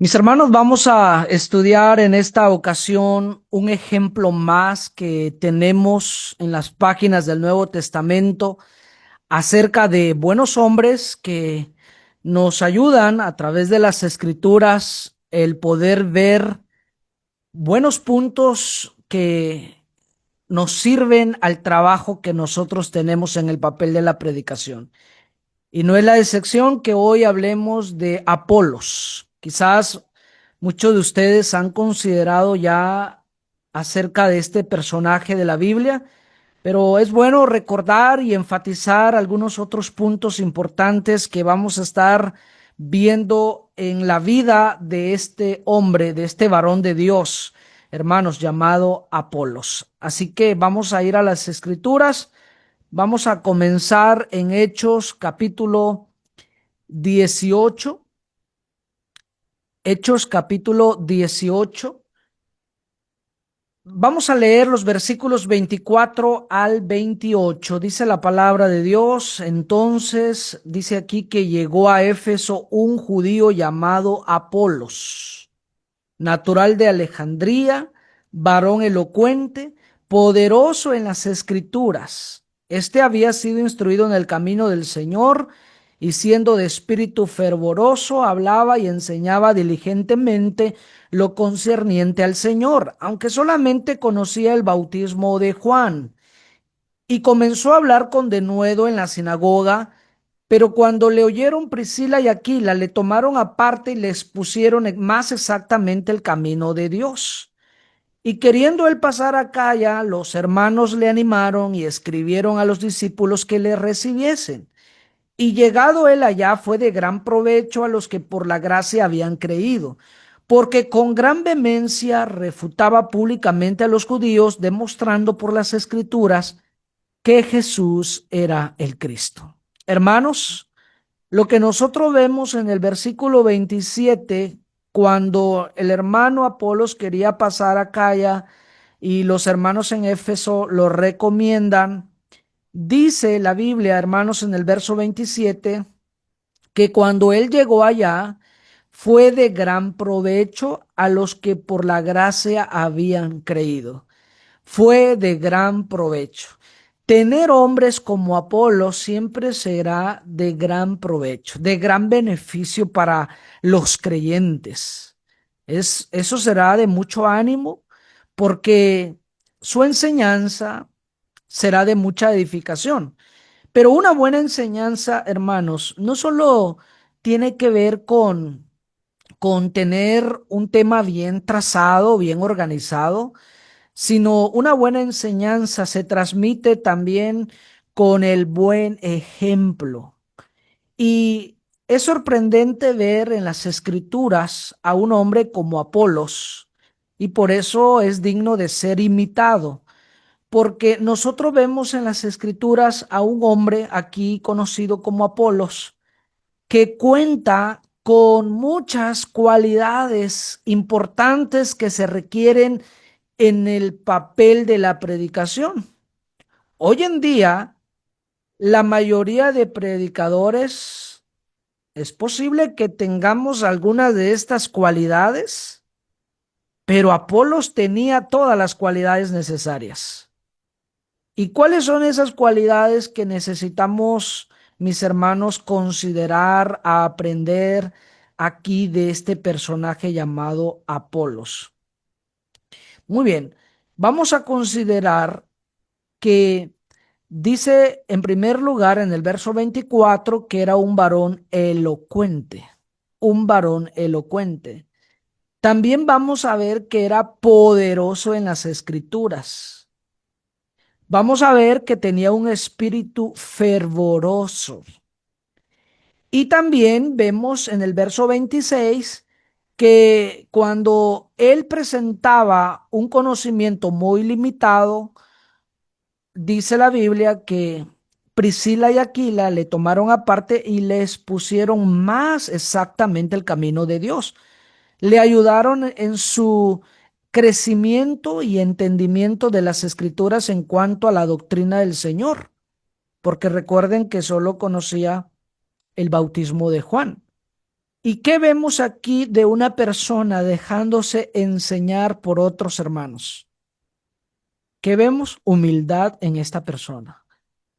Mis hermanos, vamos a estudiar en esta ocasión un ejemplo más que tenemos en las páginas del Nuevo Testamento acerca de buenos hombres que nos ayudan a través de las Escrituras el poder ver buenos puntos que nos sirven al trabajo que nosotros tenemos en el papel de la predicación. Y no es la excepción que hoy hablemos de Apolos. Quizás muchos de ustedes han considerado ya acerca de este personaje de la Biblia, pero es bueno recordar y enfatizar algunos otros puntos importantes que vamos a estar viendo en la vida de este hombre, de este varón de Dios, hermanos, llamado Apolos. Así que vamos a ir a las Escrituras. Vamos a comenzar en Hechos capítulo 18. Hechos capítulo 18. Vamos a leer los versículos 24 al 28. Dice la palabra de Dios. Entonces, dice aquí que llegó a Éfeso un judío llamado Apolos, natural de Alejandría, varón elocuente, poderoso en las escrituras. Este había sido instruido en el camino del Señor y siendo de espíritu fervoroso, hablaba y enseñaba diligentemente lo concerniente al Señor, aunque solamente conocía el bautismo de Juan. Y comenzó a hablar con denuedo en la sinagoga, pero cuando le oyeron Priscila y Aquila, le tomaron aparte y les pusieron más exactamente el camino de Dios. Y queriendo él pasar a Acaya, los hermanos le animaron y escribieron a los discípulos que le recibiesen. Y llegado él allá, fue de gran provecho a los que por la gracia habían creído, porque con gran vehemencia refutaba públicamente a los judíos, demostrando por las escrituras que Jesús era el Cristo. Hermanos, lo que nosotros vemos en el versículo 27, cuando el hermano Apolos quería pasar a Acaya y los hermanos en Éfeso lo recomiendan, dice la Biblia, hermanos, en el verso 27, que cuando él llegó allá, fue de gran provecho a los que por la gracia habían creído. Fue de gran provecho. Tener hombres como Apolo siempre será de gran provecho, de gran beneficio para los creyentes. Eso será de mucho ánimo porque su enseñanza será de mucha edificación. Pero una buena enseñanza, hermanos, no solo tiene que ver con tener un tema bien trazado, bien organizado, sino una buena enseñanza se transmite también con el buen ejemplo. Y es sorprendente ver en las escrituras a un hombre como Apolos, y por eso es digno de ser imitado, porque nosotros vemos en las escrituras a un hombre aquí conocido como Apolos, que cuenta con muchas cualidades importantes que se requieren en el papel de la predicación. Hoy en día, la mayoría de predicadores, es posible que tengamos algunas de estas cualidades, pero Apolos tenía todas las cualidades necesarias. ¿Y cuáles son esas cualidades que necesitamos, mis hermanos, considerar, a aprender aquí de este personaje llamado Apolos? Muy bien, vamos a considerar que dice en primer lugar en el verso 24 que era un varón elocuente. También vamos a ver que era poderoso en las escrituras. Vamos a ver que tenía un espíritu fervoroso. Y también vemos en el verso 26 que cuando él presentaba un conocimiento muy limitado, dice la Biblia que Priscila y Aquila le tomaron aparte y le expusieron más exactamente el camino de Dios. Le ayudaron en su crecimiento y entendimiento de las escrituras en cuanto a la doctrina del Señor, porque recuerden que solo conocía el bautismo de Juan. ¿Y qué vemos aquí de una persona dejándose enseñar por otros hermanos? ¿Qué vemos? Humildad en esta persona.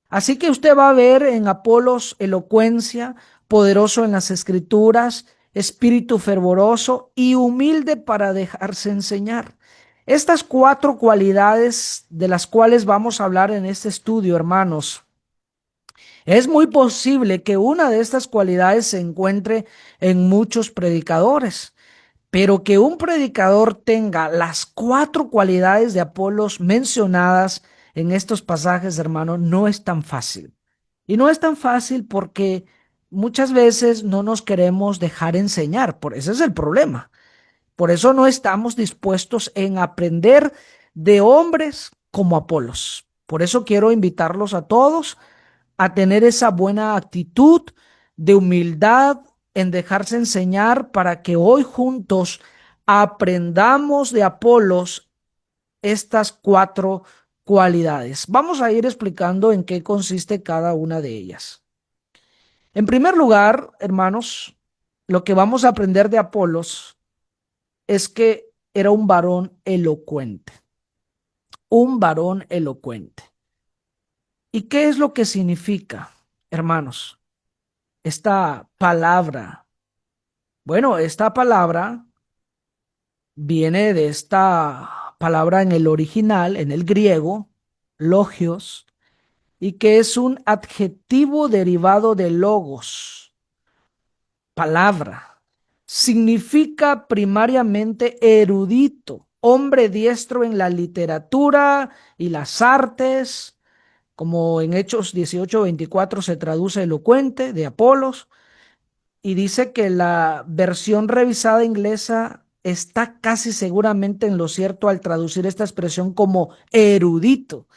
Así que usted va a ver en Apolos elocuencia, poderoso en las escrituras, espíritu fervoroso y humilde para dejarse enseñar. Estas cuatro cualidades de las cuales vamos a hablar en este estudio, hermanos, es muy posible que una de estas cualidades se encuentre en muchos predicadores. Pero que un predicador tenga las cuatro cualidades de Apolos mencionadas en estos pasajes, hermano, no es tan fácil. Y no es tan fácil porque muchas veces no nos queremos dejar enseñar. Por ese es el problema. Por eso no estamos dispuestos en aprender de hombres como Apolos. Por eso quiero invitarlos a todos a tener esa buena actitud de humildad en dejarse enseñar para que hoy juntos aprendamos de Apolos estas cuatro cualidades. Vamos a ir explicando en qué consiste cada una de ellas. En primer lugar, hermanos, lo que vamos a aprender de Apolos es que era un varón elocuente. ¿Y qué es lo que significa, hermanos, esta palabra? Bueno, esta palabra viene de esta palabra en el original, en el griego, logios, y que es un adjetivo derivado de logos, palabra. Significa primariamente erudito, hombre diestro en la literatura y las artes, como en Hechos 18:24 se traduce elocuente de Apolos. Y dice que la versión revisada inglesa está casi seguramente en lo cierto al traducir esta expresión como erudito.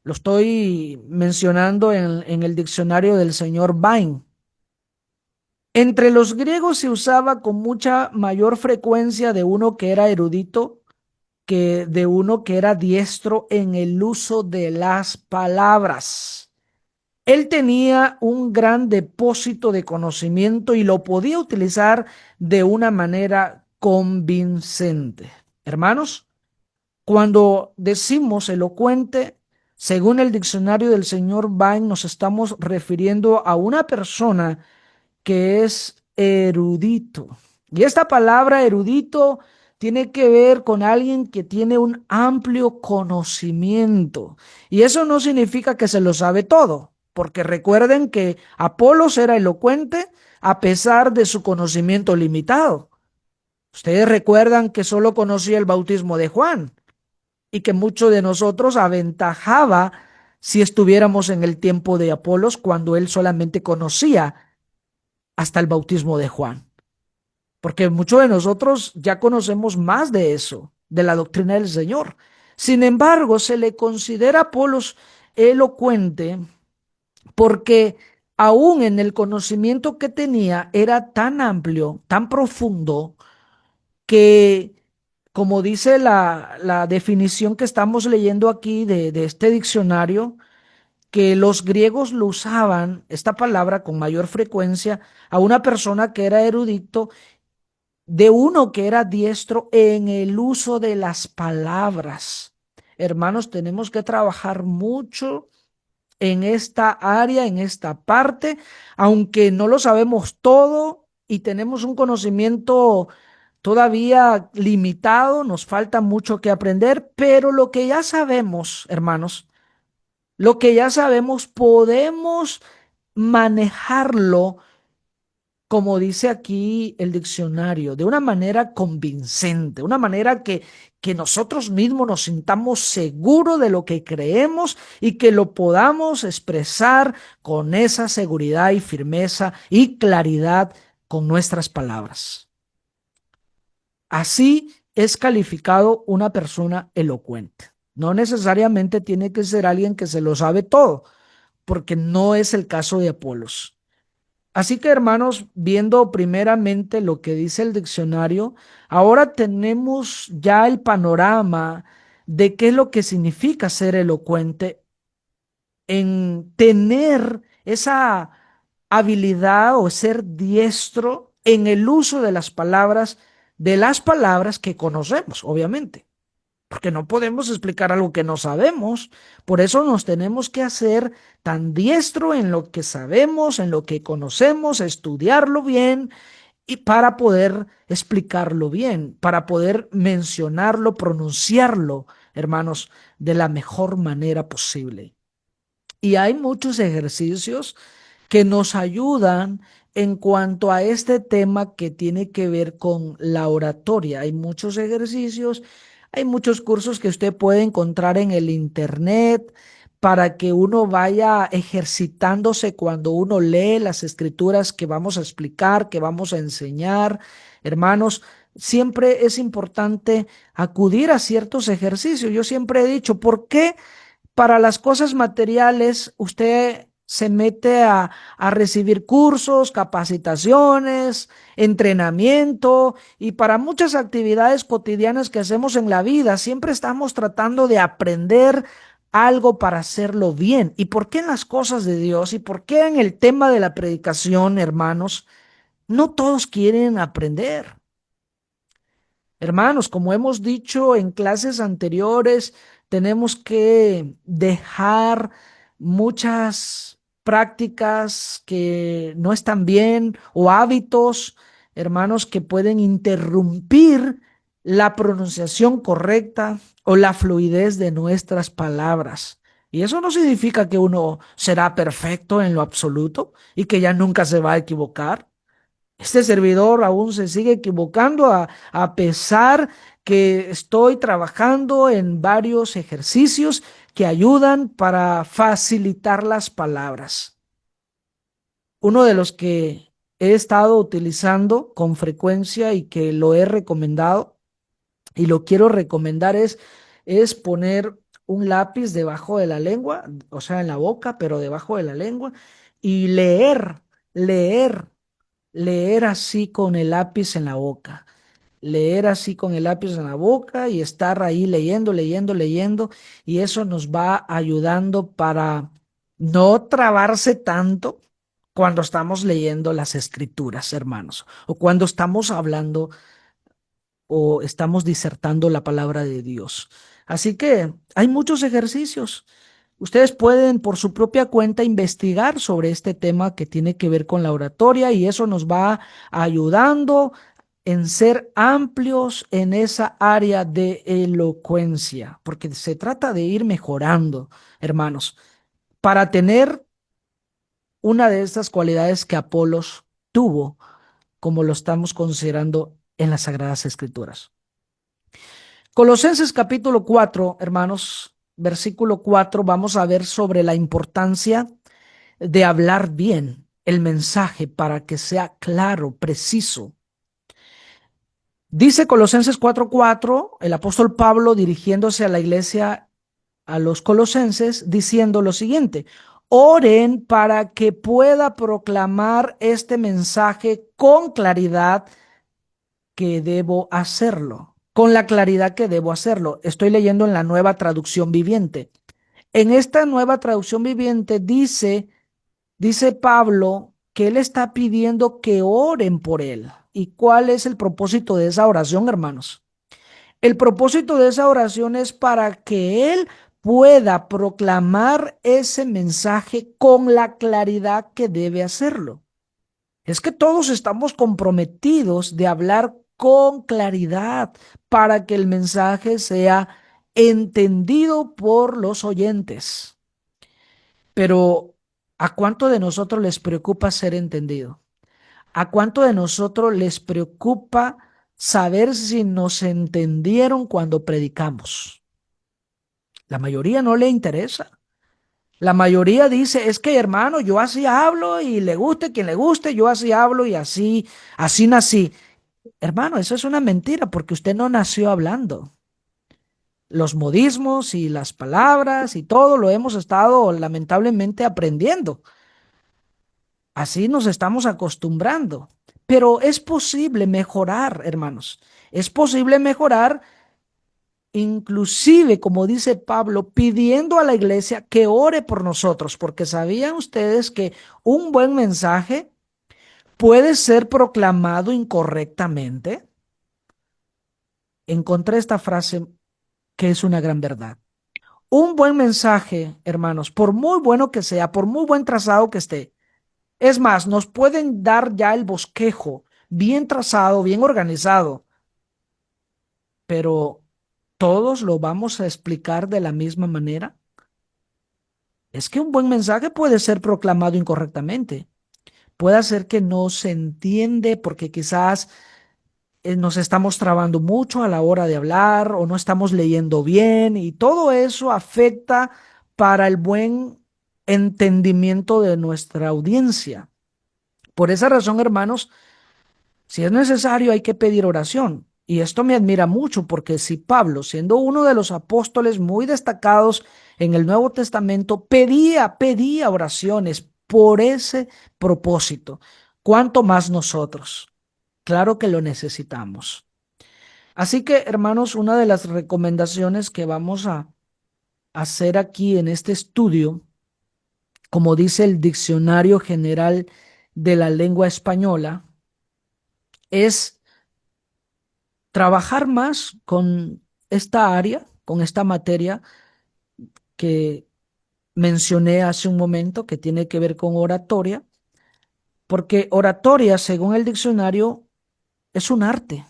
Lo estoy mencionando en el diccionario del señor Vine. Entre los griegos se usaba con mucha mayor frecuencia de uno que era erudito que de uno que era diestro en el uso de las palabras. Él tenía un gran depósito de conocimiento y lo podía utilizar de una manera convincente. Hermanos, cuando decimos elocuente, según el diccionario del señor Vine, nos estamos refiriendo a una persona que es erudito. Y esta palabra erudito tiene que ver con alguien que tiene un amplio conocimiento. Y eso no significa que se lo sabe todo, porque recuerden que Apolos era elocuente a pesar de su conocimiento limitado. Ustedes recuerdan que solo conocía el bautismo de Juan y que mucho de nosotros aventajaba si estuviéramos en el tiempo de Apolos cuando él solamente conocía hasta el bautismo de Juan, porque muchos de nosotros ya conocemos más de eso, de la doctrina del Señor. Sin embargo, se le considera a Apolos elocuente porque aún en el conocimiento que tenía era tan amplio, tan profundo, que, como dice la definición que estamos leyendo aquí de este diccionario, que los griegos lo usaban, esta palabra con mayor frecuencia, a una persona que era erudito, de uno que era diestro en el uso de las palabras. Hermanos, tenemos que trabajar mucho en esta área, en esta parte, aunque no lo sabemos todo y tenemos un conocimiento todavía limitado, nos falta mucho que aprender, pero lo que ya sabemos, hermanos, lo que ya sabemos, podemos manejarlo, como dice aquí el diccionario, de una manera convincente, una manera que nosotros mismos nos sintamos seguros de lo que creemos y que lo podamos expresar con esa seguridad y firmeza y claridad con nuestras palabras. Así es calificado una persona elocuente. No necesariamente tiene que ser alguien que se lo sabe todo, porque no es el caso de Apolos. Así que, hermanos, viendo primeramente lo que dice el diccionario, ahora tenemos ya el panorama de qué es lo que significa ser elocuente, en tener esa habilidad o ser diestro en el uso de las palabras que conocemos, obviamente, porque no podemos explicar algo que no sabemos. Por eso nos tenemos que hacer tan diestro en lo que sabemos, en lo que conocemos, estudiarlo bien y para poder explicarlo bien, para poder mencionarlo, pronunciarlo, hermanos, de la mejor manera posible. Y hay muchos ejercicios que nos ayudan en cuanto a este tema que tiene que ver con la oratoria. Hay muchos ejercicios, hay muchos cursos que usted puede encontrar en el internet para que uno vaya ejercitándose cuando uno lee las escrituras que vamos a explicar, que vamos a enseñar. Hermanos, siempre es importante acudir a ciertos ejercicios. Yo siempre he dicho, ¿por qué? Para las cosas materiales, usted se mete a recibir cursos, capacitaciones, entrenamiento y para muchas actividades cotidianas que hacemos en la vida, siempre estamos tratando de aprender algo para hacerlo bien. ¿Y por qué en las cosas de Dios? ¿Y por qué en el tema de la predicación, hermanos? No todos quieren aprender. Hermanos, como hemos dicho en clases anteriores, tenemos que dejar muchas prácticas que no están bien o hábitos, hermanos, que pueden interrumpir la pronunciación correcta o la fluidez de nuestras palabras. Y eso no significa que uno será perfecto en lo absoluto y que ya nunca se va a equivocar. Este servidor aún se sigue equivocando a pesar que estoy trabajando en varios ejercicios que ayudan para facilitar las palabras. Uno de los que he estado utilizando con frecuencia y que lo he recomendado y lo quiero recomendar es poner un lápiz debajo de la lengua, o sea, en la boca, pero debajo de la lengua, y leer leer así con el lápiz en la boca, leer así con el lápiz en la boca y estar ahí leyendo, leyendo, leyendo, y eso nos va ayudando para no trabarse tanto cuando estamos leyendo las escrituras, hermanos, o cuando estamos hablando o estamos disertando la palabra de Dios. Así que hay muchos ejercicios. Ustedes pueden por su propia cuenta investigar sobre este tema que tiene que ver con la oratoria y eso nos va ayudando en ser amplios en esa área de elocuencia, porque se trata de ir mejorando, hermanos, para tener una de estas cualidades que Apolos tuvo, como lo estamos considerando en las Sagradas Escrituras. Colosenses capítulo 4, hermanos, versículo 4, vamos a ver sobre la importancia de hablar bien el mensaje para que sea claro, preciso. Dice Colosenses 4:4, el apóstol Pablo dirigiéndose a la iglesia, a los colosenses, diciendo lo siguiente: oren para que pueda proclamar este mensaje con claridad que debo hacerlo, con la claridad que debo hacerlo. Estoy leyendo en la Nueva Traducción Viviente. En esta Nueva Traducción Viviente dice Pablo que él está pidiendo que oren por él. ¿Y cuál es el propósito de esa oración, hermanos? El propósito de esa oración es para que él pueda proclamar ese mensaje con la claridad que debe hacerlo. Es que todos estamos comprometidos de hablar con claridad para que el mensaje sea entendido por los oyentes. Pero ¿a cuánto de nosotros les preocupa ser entendido? ¿A cuánto de nosotros les preocupa saber si nos entendieron cuando predicamos? La mayoría no le interesa. La mayoría dice, es que hermano, yo así hablo y le guste quien le guste, yo así hablo y así nací. Hermano, eso es una mentira porque usted no nació hablando. Los modismos y las palabras y todo lo hemos estado lamentablemente aprendiendo. Así nos estamos acostumbrando. Pero es posible mejorar, hermanos. Es posible mejorar, inclusive, como dice Pablo, pidiendo a la iglesia que ore por nosotros, porque sabían ustedes que un buen mensaje puede ser proclamado incorrectamente. Encontré esta frase que es una gran verdad. Un buen mensaje, hermanos, por muy bueno que sea, por muy buen trazado que esté, es más, nos pueden dar ya el bosquejo bien trazado, bien organizado, pero ¿todos lo vamos a explicar de la misma manera? Es que un buen mensaje puede ser proclamado incorrectamente. Puede ser que no se entiende porque quizás nos estamos trabando mucho a la hora de hablar o no estamos leyendo bien y todo eso afecta para el buen entendimiento de nuestra audiencia. Por esa razón, hermanos, si es necesario, hay que pedir oración. Y esto me admira mucho porque si Pablo, siendo uno de los apóstoles muy destacados en el Nuevo Testamento, pedía oraciones por ese propósito, ¿cuánto más nosotros? Claro que lo necesitamos. Así que, hermanos, una de las recomendaciones que vamos a hacer aquí en este estudio, como dice el Diccionario General de la Lengua Española, es trabajar más con esta área, con esta materia que mencioné hace un momento, que tiene que ver con oratoria, porque oratoria, según el diccionario, es un arte,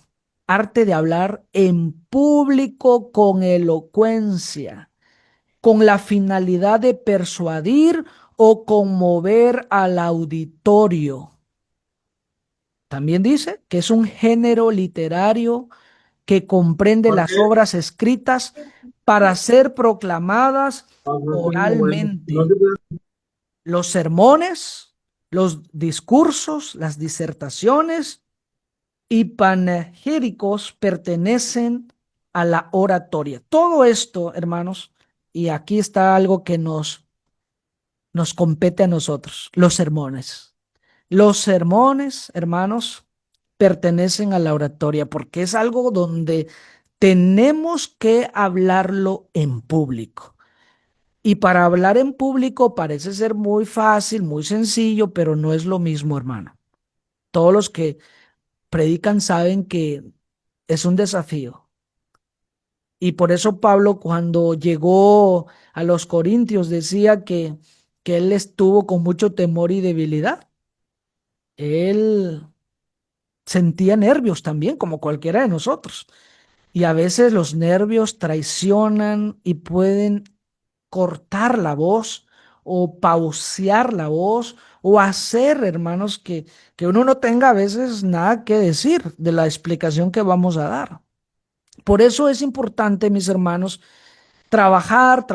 arte de hablar en público con elocuencia, con la finalidad de persuadir o conmover al auditorio. También dice que es un género literario que comprende las obras escritas para ser proclamadas oralmente. Los sermones, los discursos, las disertaciones y panegíricos pertenecen a la oratoria. Todo esto, hermanos, y aquí está algo que nos compete a nosotros, los sermones. Los sermones, hermanos, pertenecen a la oratoria porque es algo donde tenemos que hablarlo en público. Y para hablar en público parece ser muy fácil, muy sencillo, pero no es lo mismo, hermano. Todos los que predican saben que es un desafío. Y por eso Pablo, cuando llegó a los Corintios, decía que él estuvo con mucho temor y debilidad. Él sentía nervios también, como cualquiera de nosotros. Y a veces los nervios traicionan y pueden cortar la voz o pausear la voz o hacer, hermanos, que uno no tenga a veces nada que decir de la explicación que vamos a dar. Por eso es importante, mis hermanos, trabajar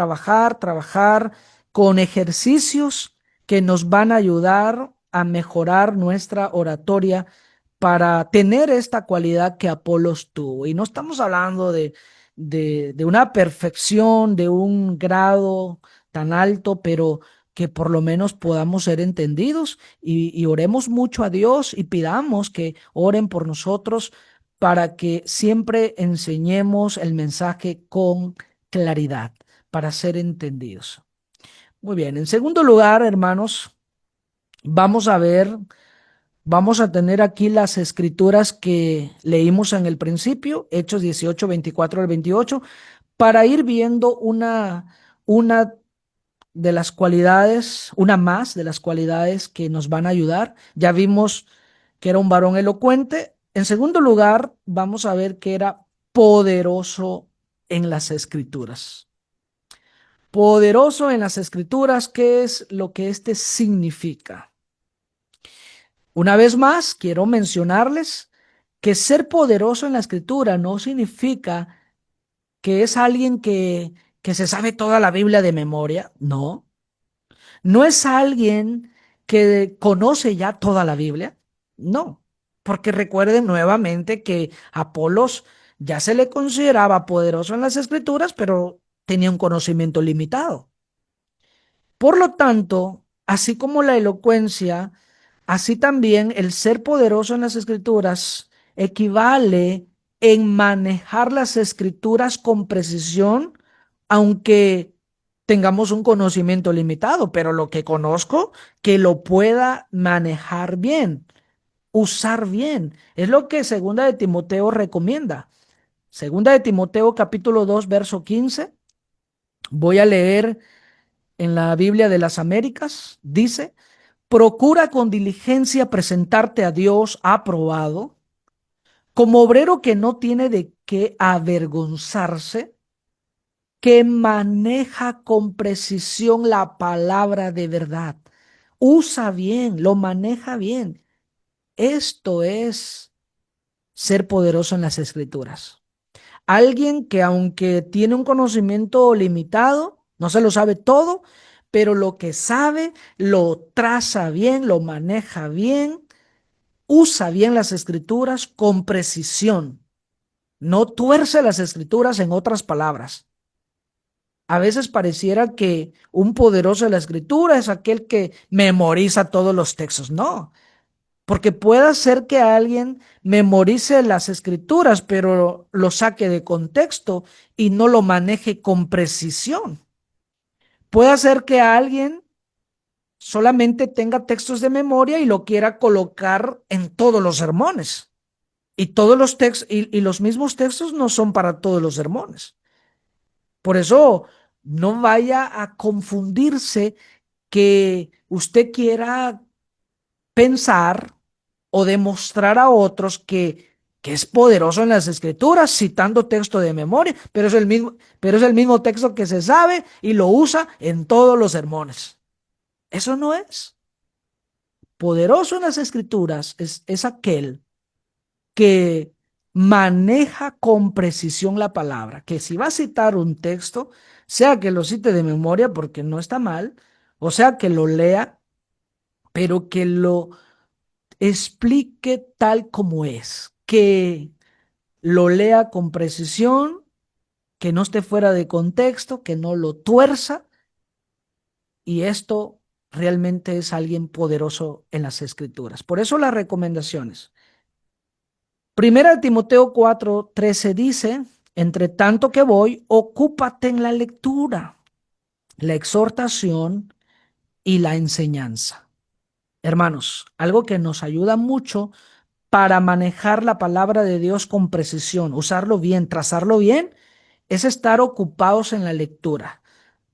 con ejercicios que nos van a ayudar a mejorar nuestra oratoria para tener esta cualidad que Apolos tuvo. Y no estamos hablando de una perfección, de un grado tan alto, pero que por lo menos podamos ser entendidos y oremos mucho a Dios y pidamos que oren por nosotros para que siempre enseñemos el mensaje con claridad, para ser entendidos. Muy bien, en segundo lugar, hermanos, vamos a ver, vamos a tener aquí las escrituras que leímos en el principio, Hechos 18, 24 al 28, para ir viendo una de las cualidades, una más de las cualidades que nos van a ayudar. Ya vimos que era un varón elocuente. En segundo lugar, vamos a ver que era poderoso en las escrituras. Poderoso en las escrituras, ¿qué es lo que este significa? Una vez más, quiero mencionarles que ser poderoso en la escritura no significa que es alguien que se sabe toda la Biblia de memoria, no. No es alguien que conoce ya toda la Biblia, no. Porque recuerden nuevamente que Apolos ya se le consideraba poderoso en las escrituras, pero tenía un conocimiento limitado. Por lo tanto, así como la elocuencia, así también el ser poderoso en las escrituras equivale en manejar las escrituras con precisión, aunque tengamos un conocimiento limitado, pero lo que conozco, que lo pueda manejar bien. usar bien. Es lo que Segunda de Timoteo recomienda. Segunda de Timoteo capítulo 2 verso 15. Voy a leer en la Biblia de las Américas. Dice, procura con diligencia presentarte a Dios aprobado, como obrero que no tiene de qué avergonzarse, que maneja con precisión la palabra de verdad. Usa bien, lo maneja bien. Esto es ser poderoso en las escrituras. Alguien que aunque tiene un conocimiento limitado, no se lo sabe todo, pero lo que sabe lo traza bien, lo maneja bien, usa bien las escrituras con precisión. No tuerce las escrituras, en otras palabras. A veces pareciera que un poderoso de la escritura es aquel que memoriza todos los textos. No, porque puede ser que alguien memorice las escrituras, pero lo saque de contexto y no lo maneje con precisión. Puede ser que alguien solamente tenga textos de memoria y lo quiera colocar en todos los sermones. Y todos los textos y los mismos textos no son para todos los sermones. Por eso no vaya a confundirse que usted quiera pensar o demostrar a otros que es poderoso en las escrituras, citando texto de memoria, pero es el mismo texto que se sabe y lo usa en todos los sermones. Eso no es. Poderoso en las escrituras es aquel que maneja con precisión la palabra, que si va a citar un texto, sea que lo cite de memoria porque no está mal, o sea que lo lea, pero que lo explique tal como es, que lo lea con precisión, que no esté fuera de contexto, que no lo tuerza, y esto realmente es alguien poderoso en las escrituras. Por eso las recomendaciones. Primera de Timoteo 4:13 dice, entre tanto que voy, ocúpate en la lectura, la exhortación y la enseñanza. Hermanos, algo que nos ayuda mucho para manejar la palabra de Dios con precisión, usarlo bien, trazarlo bien, es estar ocupados en la lectura.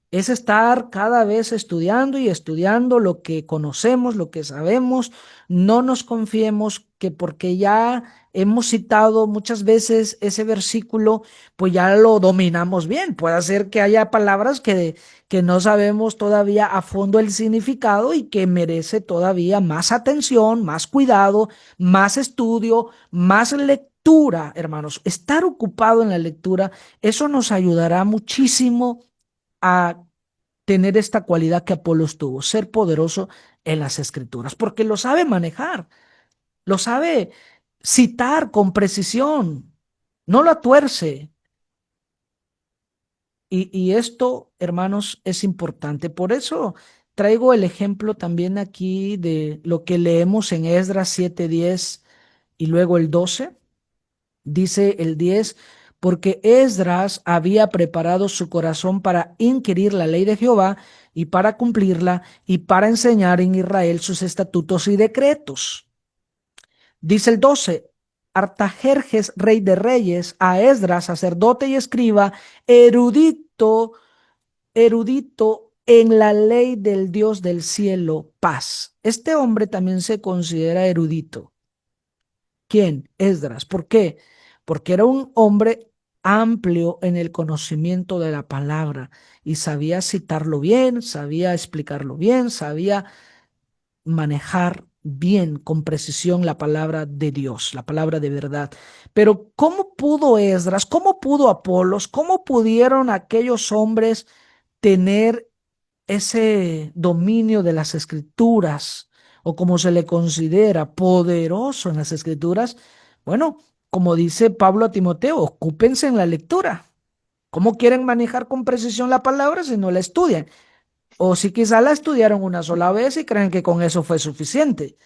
Es estar cada vez estudiando y estudiando lo que conocemos, lo que sabemos. No nos confiemos que porque ya hemos citado muchas veces ese versículo, pues ya lo dominamos bien. Puede ser que haya palabras que no sabemos todavía a fondo el significado y que merece todavía más atención, más cuidado, más estudio, más lectura, hermanos. Estar ocupado en la lectura, eso nos ayudará muchísimo a tener esta cualidad que Apolos tuvo, ser poderoso en las escrituras, porque lo sabe manejar, lo sabe citar con precisión, no lo tuerce. Y esto, hermanos, es importante. Por eso traigo el ejemplo también aquí de lo que leemos en Esdras 7:10 y luego el 12. Dice el 10, porque Esdras había preparado su corazón para inquirir la ley de Jehová y para cumplirla y para enseñar en Israel sus estatutos y decretos. Dice el 12, Artajerjes, rey de reyes, a Esdras, sacerdote y escriba, erudito, erudito en la ley del Dios del cielo, paz. Este hombre también se considera erudito. ¿Quién? Esdras. ¿Por qué? Porque era un hombre amplio en el conocimiento de la palabra y sabía citarlo bien, sabía explicarlo bien, sabía manejar bien, con precisión la palabra de Dios, la palabra de verdad. Pero ¿cómo pudo Esdras, cómo pudo Apolos, cómo pudieron aquellos hombres tener ese dominio de las escrituras o como se le considera poderoso en las escrituras? Bueno, como dice Pablo a Timoteo, ocúpense en la lectura. ¿Cómo quieren manejar con precisión la palabra si no la estudian? O si quizá la estudiaron una sola vez y creen que con eso fue suficiente.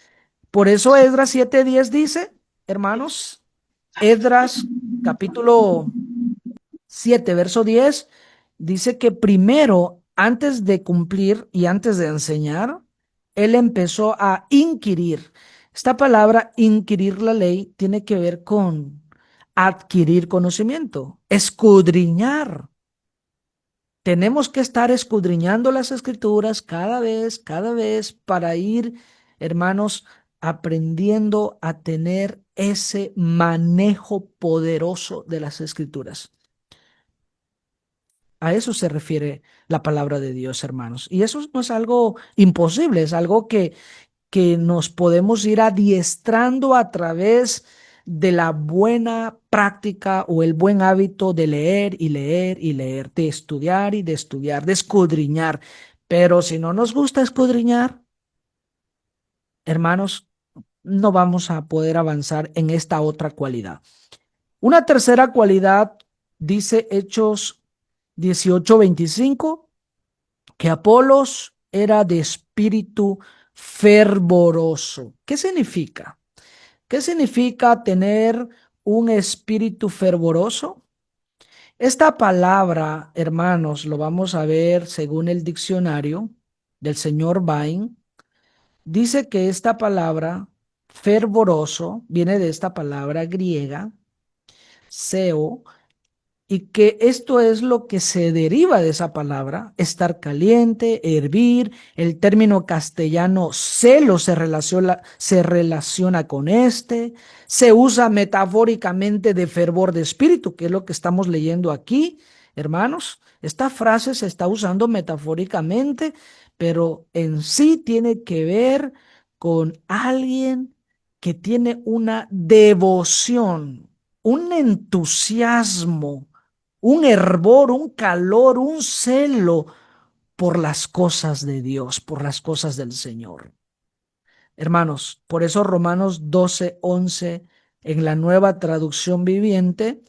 Por eso Esdras 7:10 dice, hermanos, Esdras capítulo 7 verso 10 dice que primero, antes de cumplir y antes de enseñar, él empezó a inquirir. Esta palabra, inquirir la ley, tiene que ver con adquirir conocimiento, escudriñar. Tenemos que estar escudriñando las escrituras cada vez, para ir, hermanos, aprendiendo a tener ese manejo poderoso de las escrituras. A eso se refiere la palabra de Dios, hermanos. Y eso no es algo imposible, es algo que nos podemos ir adiestrando a través de la buena práctica o el buen hábito de leer y leer y leer, de estudiar y de estudiar, de escudriñar. Pero si no nos gusta escudriñar, hermanos, no vamos a poder avanzar en esta otra cualidad. Una tercera cualidad, dice Hechos 18:25, que Apolos era de espíritu fervoroso. ¿Qué significa? ¿Qué significa tener un espíritu fervoroso? Esta palabra, hermanos, lo vamos a ver según el diccionario del señor Bain. Dice que esta palabra, fervoroso, viene de esta palabra griega, seo, y que esto es lo que se deriva de esa palabra: estar caliente, hervir. El término castellano celo se relaciona con este. Se usa metafóricamente de fervor de espíritu, que es lo que estamos leyendo aquí, hermanos. Esta frase se está usando metafóricamente, pero en sí tiene que ver con alguien que tiene una devoción, un entusiasmo, un hervor, un calor, un celo por las cosas de Dios, por las cosas del Señor. Hermanos, por eso Romanos 12:11, en la Nueva Traducción Viviente,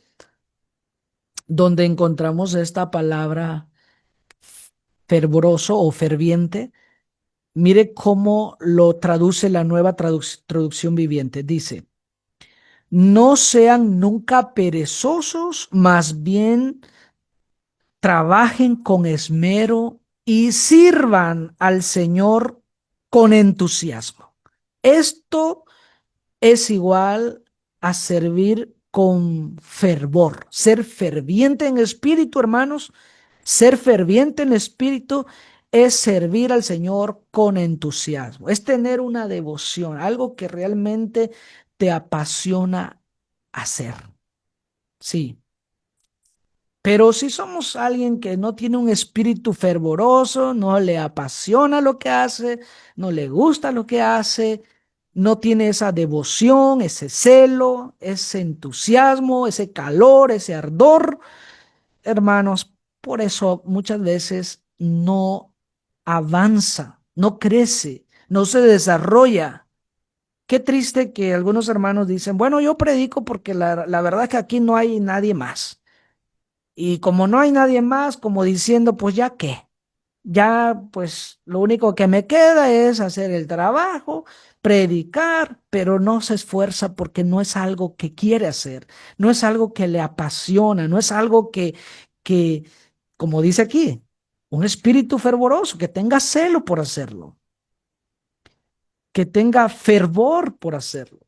donde encontramos esta palabra fervoroso o ferviente, mire cómo lo traduce la Nueva Traducción Viviente. Dice: no sean nunca perezosos, más bien trabajen con esmero y sirvan al Señor con entusiasmo. Esto es igual a servir con fervor, ser ferviente en espíritu, hermanos. Ser ferviente en espíritu es servir al Señor con entusiasmo, es tener una devoción, algo que realmente te apasiona hacer. Sí. Pero si somos alguien que no tiene un espíritu fervoroso, no le apasiona lo que hace, no le gusta lo que hace, no tiene esa devoción, ese celo, ese entusiasmo, ese calor, ese ardor, hermanos, por eso muchas veces no avanza, no crece, no se desarrolla. Qué triste que algunos hermanos dicen: bueno, yo predico porque la verdad es que aquí no hay nadie más. Y como no hay nadie más, como diciendo, pues ya qué, ya pues lo único que me queda es hacer el trabajo, predicar, pero no se esfuerza porque no es algo que quiere hacer, no es algo que le apasiona, no es algo que, como dice aquí, un espíritu fervoroso, que tenga celo por hacerlo, que tenga fervor por hacerlo.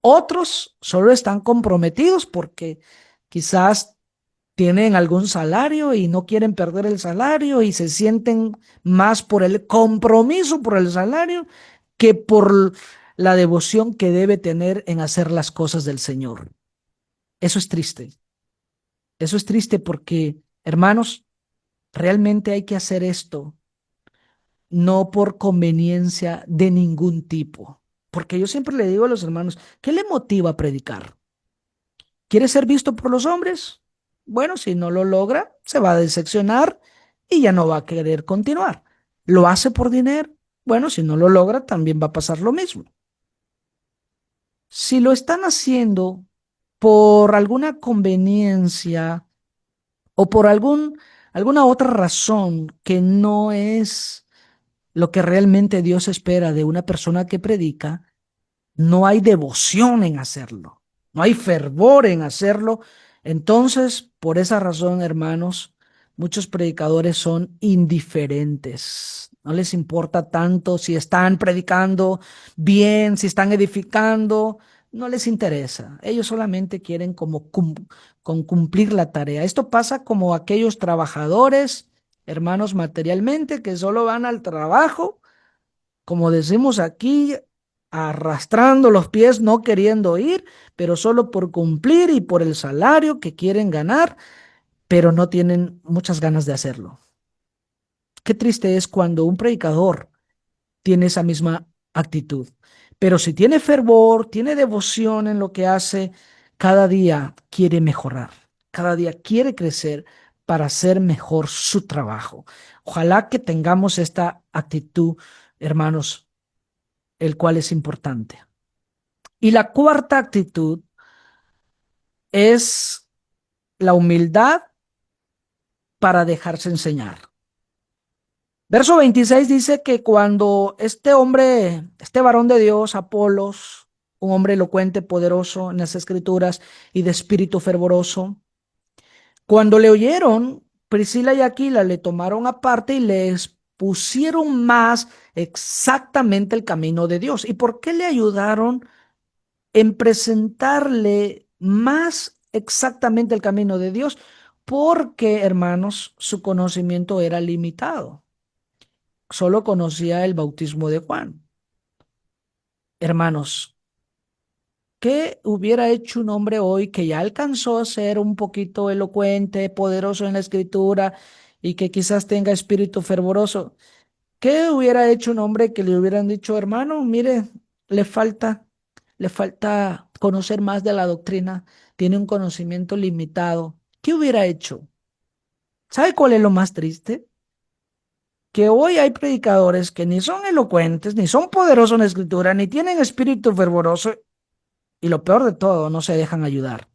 Otros solo están comprometidos porque quizás tienen algún salario y no quieren perder el salario y se sienten más por el compromiso por el salario que por la devoción que debe tener en hacer las cosas del Señor. Eso es triste. Eso es triste porque, hermanos, realmente hay que hacer esto no por conveniencia de ningún tipo. Porque yo siempre le digo a los hermanos: ¿qué le motiva a predicar? ¿Quiere ser visto por los hombres? Bueno, si no lo logra, se va a decepcionar y ya no va a querer continuar. ¿Lo hace por dinero? Bueno, si no lo logra, también va a pasar lo mismo. Si lo están haciendo por alguna conveniencia o por alguna otra razón que no es lo que realmente Dios espera de una persona que predica, no hay devoción en hacerlo, no hay fervor en hacerlo. Entonces, por esa razón, hermanos, Muchos predicadores son indiferentes. No les importa tanto si están predicando bien, si están edificando. No les interesa. Ellos solamente quieren como con cumplir la tarea. Esto pasa como aquellos trabajadores, hermanos, materialmente, que solo van al trabajo, como decimos aquí, arrastrando los pies, no queriendo ir, pero solo por cumplir y por el salario que quieren ganar, pero no tienen muchas ganas de hacerlo. Qué triste es cuando un predicador tiene esa misma actitud. Pero si tiene fervor, tiene devoción en lo que hace, cada día quiere mejorar, cada día quiere crecer para hacer mejor su trabajo. Ojalá que tengamos esta actitud, hermanos, el cual es importante. Y la cuarta actitud es la humildad para dejarse enseñar. Verso 26 dice que cuando este hombre, este varón de Dios, Apolos, un hombre elocuente, poderoso en las escrituras y de espíritu fervoroso, cuando le oyeron, Priscila y Aquila le tomaron aparte y les pusieron más exactamente el camino de Dios. ¿Y por qué le ayudaron en presentarle más exactamente el camino de Dios? Porque, hermanos, su conocimiento era limitado. Solo conocía el bautismo de Juan. Hermanos, ¿qué hubiera hecho un hombre hoy que ya alcanzó a ser un poquito elocuente, poderoso en la escritura y que quizás tenga espíritu fervoroso? ¿Qué hubiera hecho un hombre que le hubieran dicho, hermano, mire, le falta, le falta conocer más de la doctrina, tiene un conocimiento limitado? ¿Qué hubiera hecho? ¿Sabe cuál es lo más triste? Que hoy hay predicadores que ni son elocuentes, ni son poderosos en la escritura, ni tienen espíritu fervoroso, y lo peor de todo, no se dejan ayudar.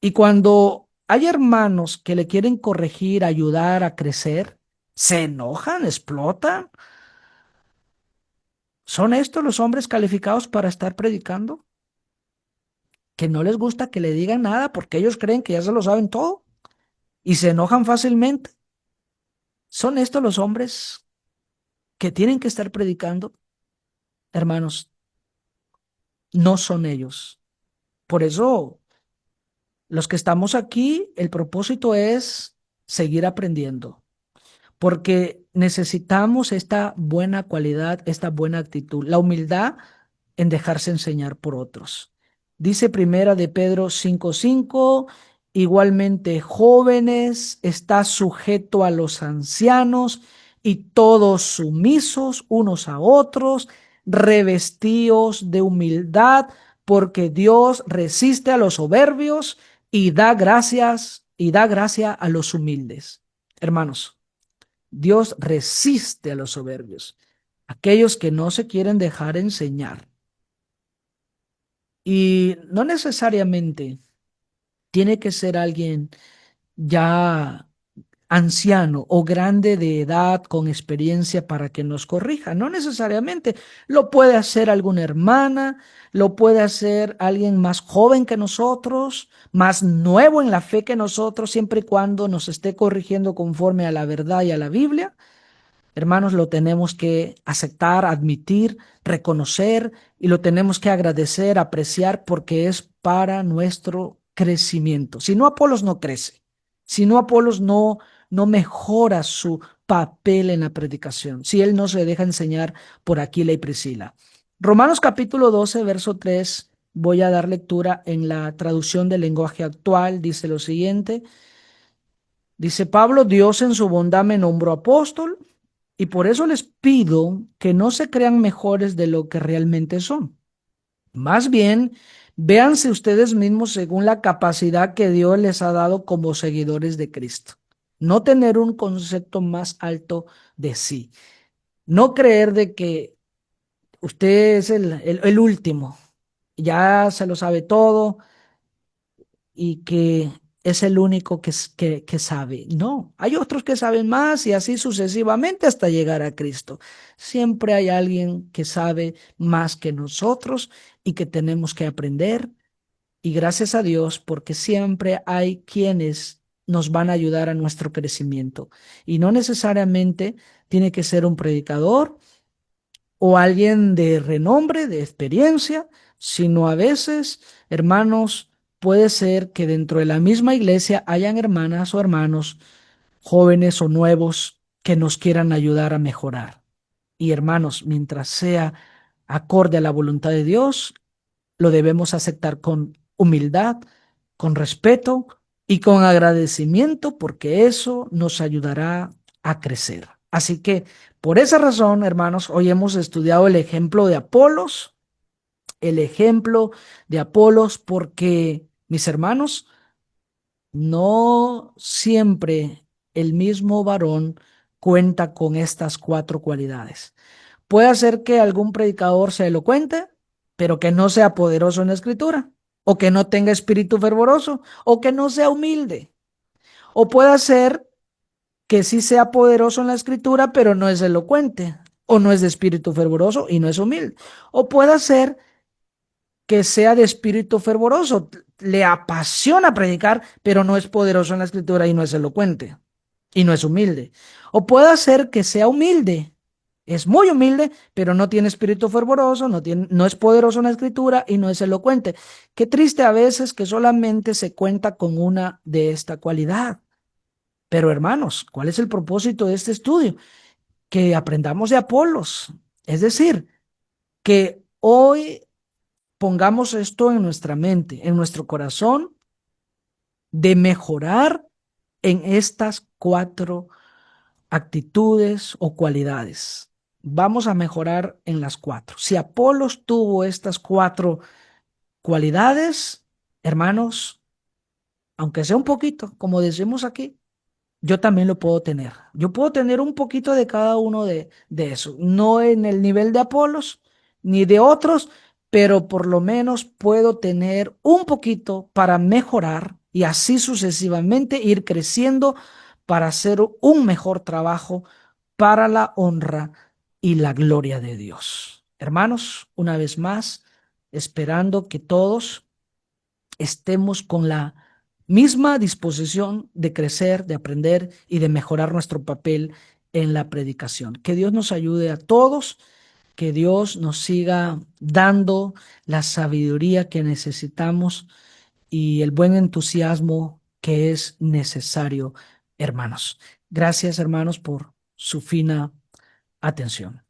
Y cuando hay hermanos que le quieren corregir, ayudar a crecer, se enojan, explotan. ¿Son estos los hombres calificados para estar predicando? Que no les gusta que le digan nada porque ellos creen que ya se lo saben todo y se enojan fácilmente. ¿Son estos los hombres que tienen que estar predicando? Hermanos, no son ellos. Por eso, los que estamos aquí, el propósito es seguir aprendiendo, porque necesitamos esta buena cualidad, esta buena actitud, la humildad en dejarse enseñar por otros. Dice primera de Pedro 5:5, igualmente jóvenes, está sujeto a los ancianos y todos sumisos unos a otros, revestidos de humildad, porque Dios resiste a los soberbios y da gracia a los humildes. Hermanos, Dios resiste a los soberbios, aquellos que no se quieren dejar enseñar. Y no necesariamente tiene que ser alguien ya anciano o grande de edad con experiencia para que nos corrija. No necesariamente. Lo puede hacer alguna hermana, lo puede hacer alguien más joven que nosotros, más nuevo en la fe que nosotros, siempre y cuando nos esté corrigiendo conforme a la verdad y a la Biblia. Hermanos, lo tenemos que aceptar, admitir, reconocer y lo tenemos que agradecer, apreciar porque es para nuestro crecimiento. Si no, Apolos no crece. Si no, Apolos no mejora su papel en la predicación. Si él no se deja enseñar por Aquila y Priscila. Romanos capítulo 12, verso 3. Voy a dar lectura en la traducción del lenguaje actual. Dice lo siguiente. Dice Pablo, Dios en su bondad me nombró apóstol y por eso les pido que no se crean mejores de lo que realmente son. Más bien, véanse ustedes mismos según la capacidad que Dios les ha dado como seguidores de Cristo. No tener un concepto más alto de sí. No creer de que usted es el último, ya se lo sabe todo y que es el único que sabe. No, hay otros que saben más y así sucesivamente hasta llegar a Cristo. Siempre hay alguien que sabe más que nosotros y que tenemos que aprender. Y gracias a Dios porque siempre hay quienes nos van a ayudar a nuestro crecimiento. Y no necesariamente tiene que ser un predicador o alguien de renombre, de experiencia, sino a veces, hermanos, puede ser que dentro de la misma iglesia hayan hermanas o hermanos, jóvenes o nuevos, que nos quieran ayudar a mejorar. Y hermanos, mientras sea acorde a la voluntad de Dios, lo debemos aceptar con humildad, con respeto y con agradecimiento, porque eso nos ayudará a crecer. Así que, por esa razón, hermanos, hoy hemos estudiado el ejemplo de Apolos, porque, mis hermanos, no siempre el mismo varón cuenta con estas cuatro cualidades. Puede ser que algún predicador sea elocuente, pero que no sea poderoso en la escritura, o que no tenga espíritu fervoroso, o que no sea humilde. O puede ser que sí sea poderoso en la escritura, pero no es elocuente, o no es de espíritu fervoroso y no es humilde. O puede ser que sea de espíritu fervoroso, le apasiona predicar, pero no es poderoso en la escritura y no es elocuente y no es humilde. O puede ser que sea humilde, es muy humilde, pero no tiene espíritu fervoroso, no es poderoso en la escritura y no es elocuente. Qué triste a veces que solamente se cuenta con una de esta cualidad. Pero hermanos, ¿cuál es el propósito de este estudio? Que aprendamos de Apolos. Es decir, que hoy pongamos esto en nuestra mente, en nuestro corazón, de mejorar en estas cuatro actitudes o cualidades. Vamos a mejorar en las cuatro. Si Apolos tuvo estas cuatro cualidades, hermanos, aunque sea un poquito, como decimos aquí, yo también lo puedo tener. Yo puedo tener un poquito de cada uno de eso. No en el nivel de Apolos ni de otros, pero por lo menos puedo tener un poquito para mejorar y así sucesivamente ir creciendo para hacer un mejor trabajo para la honra y la gloria de Dios. Hermanos, una vez más, esperando que todos estemos con la misma disposición de crecer, de aprender y de mejorar nuestro papel en la predicación. Que Dios nos ayude a todos, que Dios nos siga dando la sabiduría que necesitamos y el buen entusiasmo que es necesario, hermanos. Gracias, hermanos, por su fina atención.